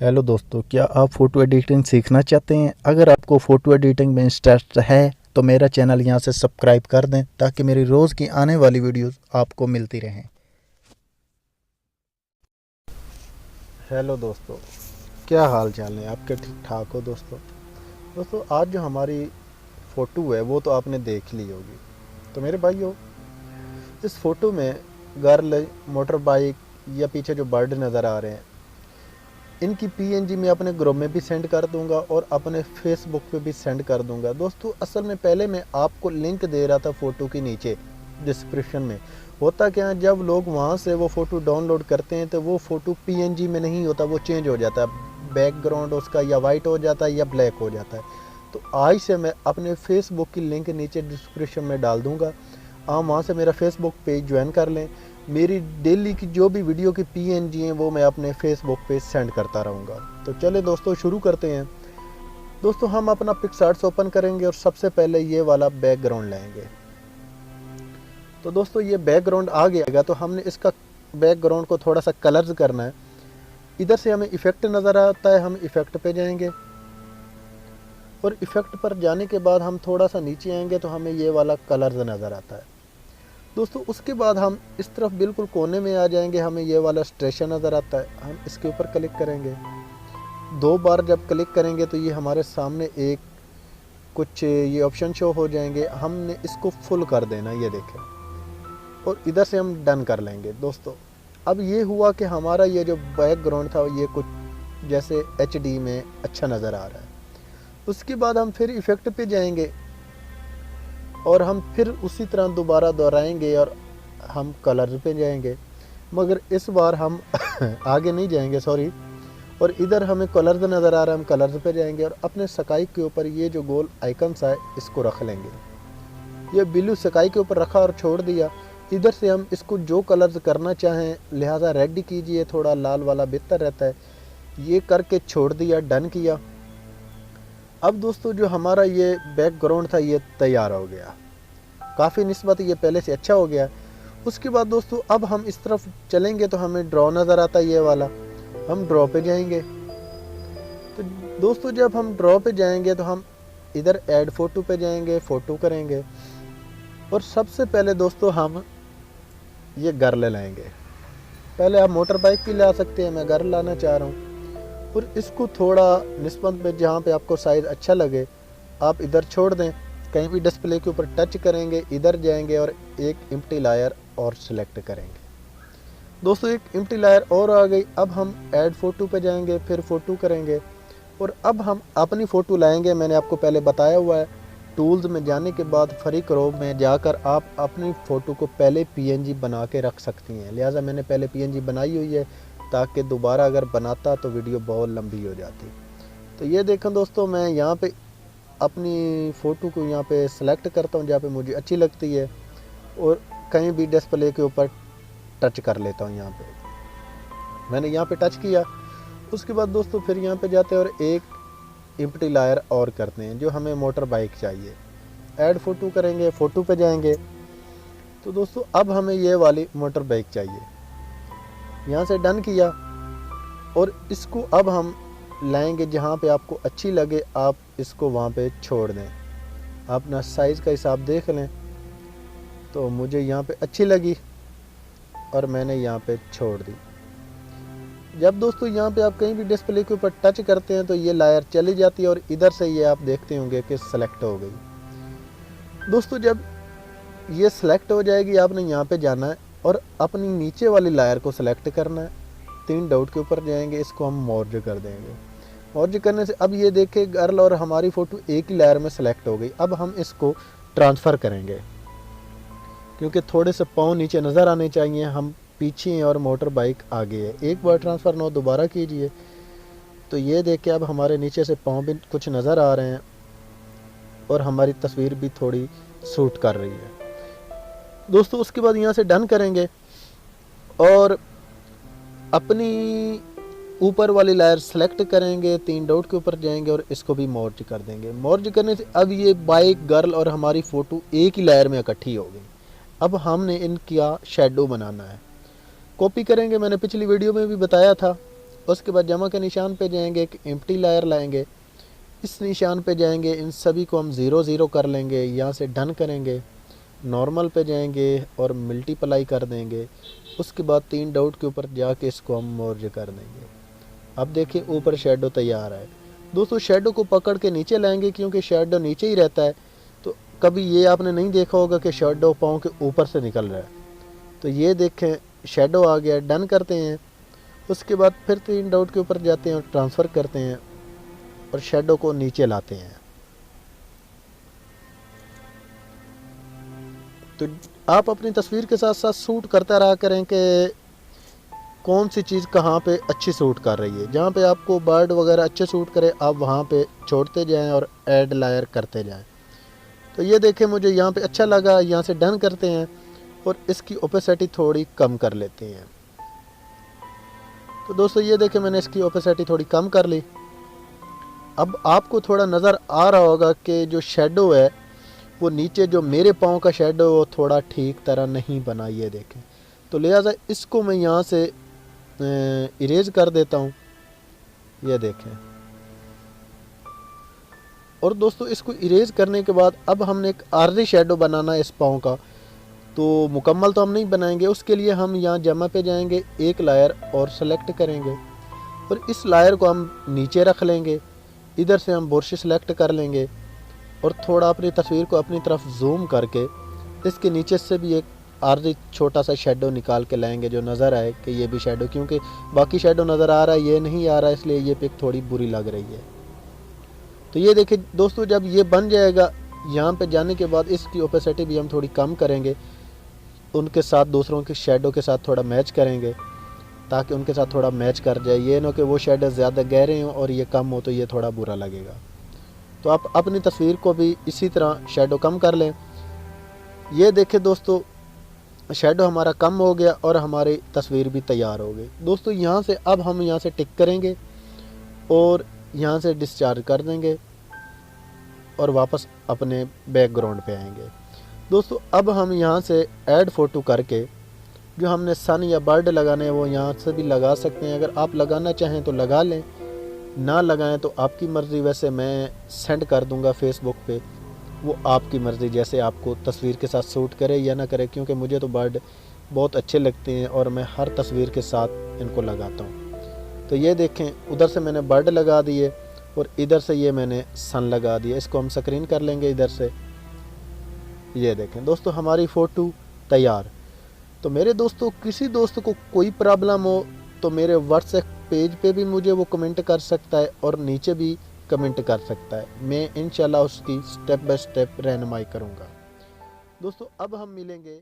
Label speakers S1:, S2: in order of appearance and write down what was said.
S1: Hello दोस्तों, क्या आप फ़ोटो एडिटिंग सीखना चाहते हैं? अगर आपको फ़ोटो एडिटिंग में इंटरेस्ट है तो मेरा चैनल यहाँ से सब्सक्राइब कर दें ताकि मेरी रोज़ की आने वाली वीडियोस आपको मिलती रहें। हेलो दोस्तों, क्या हाल चाल है आपके? ठीक ठाक हो दोस्तों आज जो हमारी फ़ोटो है वो तो आपने देख ली होगी। तो मेरे भाइयों, इस फ़ोटो में गर्ल, मोटर बाइक या पीछे जो बर्ड नज़र आ रहे हैं, इनकी पीएनजी मैं अपने ग्रुप में भी सेंड कर दूंगा और अपने फेसबुक पे भी सेंड कर दूंगा। दोस्तों असल में पहले मैं आपको लिंक दे रहा था फ़ोटो के नीचे डिस्क्रिप्शन में। होता क्या है, जब लोग वहाँ से वो फ़ोटो डाउनलोड करते हैं तो वो फ़ोटो पीएनजी में नहीं होता, वो चेंज हो जाता है, बैकग्राउंड उसका या वाइट हो जाता है या ब्लैक हो जाता है। तो आज से मैं अपने फेसबुक की लिंक नीचे डिस्क्रिप्शन में डाल दूँगा, आप वहाँ से मेरा फेसबुक पेज ज्वाइन कर लें। मेरी डेली की जो भी वीडियो की पीएनजी हैं वो मैं अपने फेसबुक पे सेंड करता रहूँगा। तो चले दोस्तों शुरू करते हैं। दोस्तों हम अपना पिक्सआर्ट्स ओपन करेंगे और सबसे पहले ये वाला बैकग्राउंड लेंगे। तो दोस्तों ये बैकग्राउंड आ गया, तो हमने इसका बैकग्राउंड को थोड़ा सा कलर्स करना है। इधर से हमें इफ़ेक्ट नज़र आता है, हम इफ़ेक्ट पे जाएंगे और इफ़ेक्ट पर जाने के बाद हम थोड़ा सा नीचे आएंगे तो हमें ये वाला कलर्स नज़र आता है। दोस्तों उसके बाद हम इस तरफ बिल्कुल कोने में आ जाएंगे, हमें ये वाला स्ट्रेशन नज़र आता है, हम इसके ऊपर क्लिक करेंगे। 2 बार जब क्लिक करेंगे तो ये हमारे सामने एक कुछ ये ऑप्शन शो हो जाएंगे, हमने इसको फुल कर देना, ये देखें, और इधर से हम डन कर लेंगे। दोस्तों अब ये हुआ कि हमारा ये जो बैकग्राउंड था ये कुछ जैसे HD में अच्छा नज़र आ रहा है। उसके बाद हम फिर इफ़ेक्ट पे जाएंगे और हम फिर उसी तरह दोबारा दोहराएंगे और हम कलर पे जाएंगे, मगर इस बार हम आगे नहीं जाएंगे, सॉरी। और इधर हमें कलर्स नज़र आ रहा है, हम कलर्स पे जाएंगे और अपने स्काई के ऊपर ये जो गोल आइकन्स है इसको रख लेंगे। ये ब्लू स्काई के ऊपर रखा और छोड़ दिया। इधर से हम इसको जो कलर्स करना चाहें, लिहाजा रेड कीजिए, थोड़ा लाल वाला बेहतर रहता है, ये करके छोड़ दिया, डन किया। अब दोस्तों जो हमारा ये बैकग्राउंड था ये तैयार हो गया, काफ़ी निस्बत ये पहले से अच्छा हो गया। उसके बाद दोस्तों अब हम इस तरफ चलेंगे तो हमें ड्रॉ नज़र आता है, ये वाला, हम ड्रॉ पे जाएंगे। तो दोस्तों जब हम ड्रॉ पे जाएंगे तो हम इधर ऐड फ़ोटो पे जाएंगे, फ़ोटो करेंगे और सबसे पहले दोस्तों हम ये गर्ल लाएंगे। पहले आप मोटर बाइक भी ला सकते हैं, मैं गर्ल लाना चाह रहा हूँ। और इसको थोड़ा निस्बत में जहाँ पे आपको साइज़ अच्छा लगे आप इधर छोड़ दें, कहीं भी डिस्प्ले के ऊपर टच करेंगे, इधर जाएंगे और एक एम्प्टी लेयर और सिलेक्ट करेंगे। दोस्तों एक एम्प्टी लेयर और आ गई। अब हम ऐड फ़ोटो पे जाएंगे, फिर फ़ोटो करेंगे और अब हम अपनी फ़ोटो लाएंगे। मैंने आपको पहले बताया हुआ है, टूल्स में जाने के बाद फ्री क्रॉप में जाकर आप अपनी फ़ोटो को पहले पीएनजी बना के रख सकती हैं, लिहाजा मैंने पहले पीएनजी बनाई हुई है ताकि दोबारा अगर बनाता तो वीडियो बहुत लंबी हो जाती। तो ये देखें दोस्तों, मैं यहाँ पे अपनी फ़ोटो को यहाँ पे सेलेक्ट करता हूँ जहाँ पे मुझे अच्छी लगती है और कहीं भी डिस्प्ले के ऊपर टच कर लेता हूँ। यहाँ पे मैंने यहाँ पे टच किया। उसके बाद दोस्तों फिर यहाँ पे जाते हैं और एक एम्प्टी लेयर और करते हैं जो हमें मोटर बाइक चाहिए। ऐड फ़ोटो करेंगे, फ़ोटो पे जाएंगे। तो दोस्तों अब हमें ये वाली मोटर बाइक चाहिए, यहाँ से डन किया और इसको अब हम लाएंगे जहाँ पे आपको अच्छी लगे, आप इसको वहाँ पे छोड़ दें, अपना साइज़ का हिसाब देख लें। तो मुझे यहाँ पे अच्छी लगी और मैंने यहाँ पे छोड़ दी। जब दोस्तों यहाँ पे आप कहीं भी डिस्प्ले के ऊपर टच करते हैं तो ये लेयर चली जाती है और इधर से ये आप देखते होंगे कि सेलेक्ट हो गई। दोस्तों जब ये सेलेक्ट हो जाएगी आपने यहाँ पे जाना है और अपनी नीचे वाली लेयर को सिलेक्ट करना है, 3 डॉट के ऊपर जाएंगे, इसको हम मर्ज कर देंगे। मर्ज करने से अब ये देखें गर्ल और हमारी फ़ोटो एक ही लेयर में सेलेक्ट हो गई। अब हम इसको ट्रांसफ़र करेंगे क्योंकि थोड़े से पाँव नीचे नज़र आने चाहिए, हम पीछे हैं और मोटर बाइक आगे है। एक बार ट्रांसफ़र ना दोबारा कीजिए। तो ये देखें अब हमारे नीचे से पाँव भी कुछ नज़र आ रहे हैं और हमारी तस्वीर भी थोड़ी सूट कर रही है। दोस्तों उसके बाद यहाँ से डन करेंगे और अपनी ऊपर वाली लेयर सेलेक्ट करेंगे, 3 डॉट के ऊपर जाएंगे और इसको भी मर्ज कर देंगे। मर्ज करने से अब ये बाइक, गर्ल और हमारी फ़ोटो एक ही लेयर में इकट्ठी हो गई। अब हमने इनका शेडो बनाना है, कॉपी करेंगे, मैंने पिछली वीडियो में भी बताया था। उसके बाद जमा के निशान पे जाएंगे, एक एम्प्टी लेयर लाएंगे, इस निशान पे जाएंगे, इन सभी को हम 0 0 कर लेंगे, यहाँ से डन करेंगे, नॉर्मल पे जाएंगे और मल्टीप्लाई कर देंगे। उसके बाद 3 डॉट के ऊपर जाके इसको हम मर्ज कर देंगे। अब देखिए ऊपर शेडो तैयार है। दोस्तों शेडो को पकड़ के नीचे लाएंगे क्योंकि शेडो नीचे ही रहता है, तो कभी ये आपने नहीं देखा होगा कि शेडो पाँव के ऊपर से निकल रहा है। तो ये देखें शेडो आ गया, डन करते हैं। उसके बाद फिर 3 डॉट के ऊपर जाते हैं और ट्रांसफ़र करते हैं और शेडो को नीचे लाते हैं। तो आप अपनी तस्वीर के साथ साथ शूट करता रहा करें कि कौन सी चीज़ कहाँ पे अच्छी सूट कर रही है। जहाँ पे आपको बर्ड वगैरह अच्छे सूट करे आप वहाँ पे छोड़ते जाएं और ऐड लायर करते जाएं। तो ये देखें मुझे यहाँ पे अच्छा लगा, यहाँ से डन करते हैं और इसकी ओपेसिटी थोड़ी कम कर लेते हैं। तो दोस्तों ये देखें मैंने इसकी ओपेसिटी थोड़ी कम कर ली। अब आपको थोड़ा नज़र आ रहा होगा कि जो शेडो है वो नीचे जो मेरे पाँव का शेडो वो थोड़ा ठीक तरह नहीं बना, ये देखें। तो लिहाजा इसको मैं यहाँ से इरेज कर देता हूँ, ये देखें। और दोस्तों इसको इरेज करने के बाद अब हमने एक आर्जी शेडो बनाना है इस पाँव का। तो मुकम्मल तो हम नहीं बनाएंगे, उसके लिए हम यहाँ जमा पे जाएंगे, एक लायर और सेलेक्ट करेंगे और इस लायर को हम नीचे रख लेंगे। इधर से हम बुरश सेलेक्ट कर लेंगे और थोड़ा अपनी तस्वीर को अपनी तरफ जूम करके इसके नीचे से भी एक आर्जी छोटा सा शेडो निकाल के लाएंगे जो नज़र आए कि ये भी शेडो, क्योंकि बाकी शेडो नज़र आ रहा है ये नहीं आ रहा है, इसलिए ये पिक थोड़ी बुरी लग रही है। तो ये देखिए दोस्तों जब ये बन जाएगा, यहाँ पे जाने के बाद इसकी ओपेसिटी भी हम थोड़ी कम करेंगे, उनके साथ दूसरों के शेडो के साथ थोड़ा मैच करेंगे ताकि उनके साथ थोड़ा मैच कर जाए। ये ना कि वो शेडो ज़्यादा गहरे हों और ये कम हो तो ये थोड़ा बुरा लगेगा। तो आप अपनी तस्वीर को भी इसी तरह शेडो कम कर लें। ये देखें दोस्तों शेडो हमारा कम हो गया और हमारी तस्वीर भी तैयार हो गई। दोस्तों यहाँ से अब हम यहाँ से टिक करेंगे और यहाँ से डिस्चार्ज कर देंगे और वापस अपने बैकग्राउंड पे आएंगे। दोस्तों अब हम यहाँ से ऐड फ़ोटो करके जो हमने सन या बर्ड लगाने हैं वो यहाँ से भी लगा सकते हैं। अगर आप लगाना चाहें तो लगा लें, ना लगाएं तो आपकी मर्ज़ी। वैसे मैं सेंड कर दूंगा फेसबुक पे, वो आपकी मर्ज़ी, जैसे आपको तस्वीर के साथ सूट करे या ना करे, क्योंकि मुझे तो बर्ड बहुत अच्छे लगते हैं और मैं हर तस्वीर के साथ इनको लगाता हूँ। तो ये देखें उधर से मैंने बर्ड लगा दिए और इधर से ये मैंने सन लगा दिया। इसको हम स्क्रीन कर लेंगे इधर से। ये देखें दोस्तों हमारी फ़ोटो तैयार। तो मेरे दोस्तों किसी दोस्त को कोई प्रॉब्लम हो तो मेरे व्हाट्सएप पेज पे भी मुझे वो कमेंट कर सकता है और नीचे भी कमेंट कर सकता है। मैं इंशाल्लाह उसकी स्टेप बाय स्टेप रहनुमाई करूँगा। दोस्तों अब हम मिलेंगे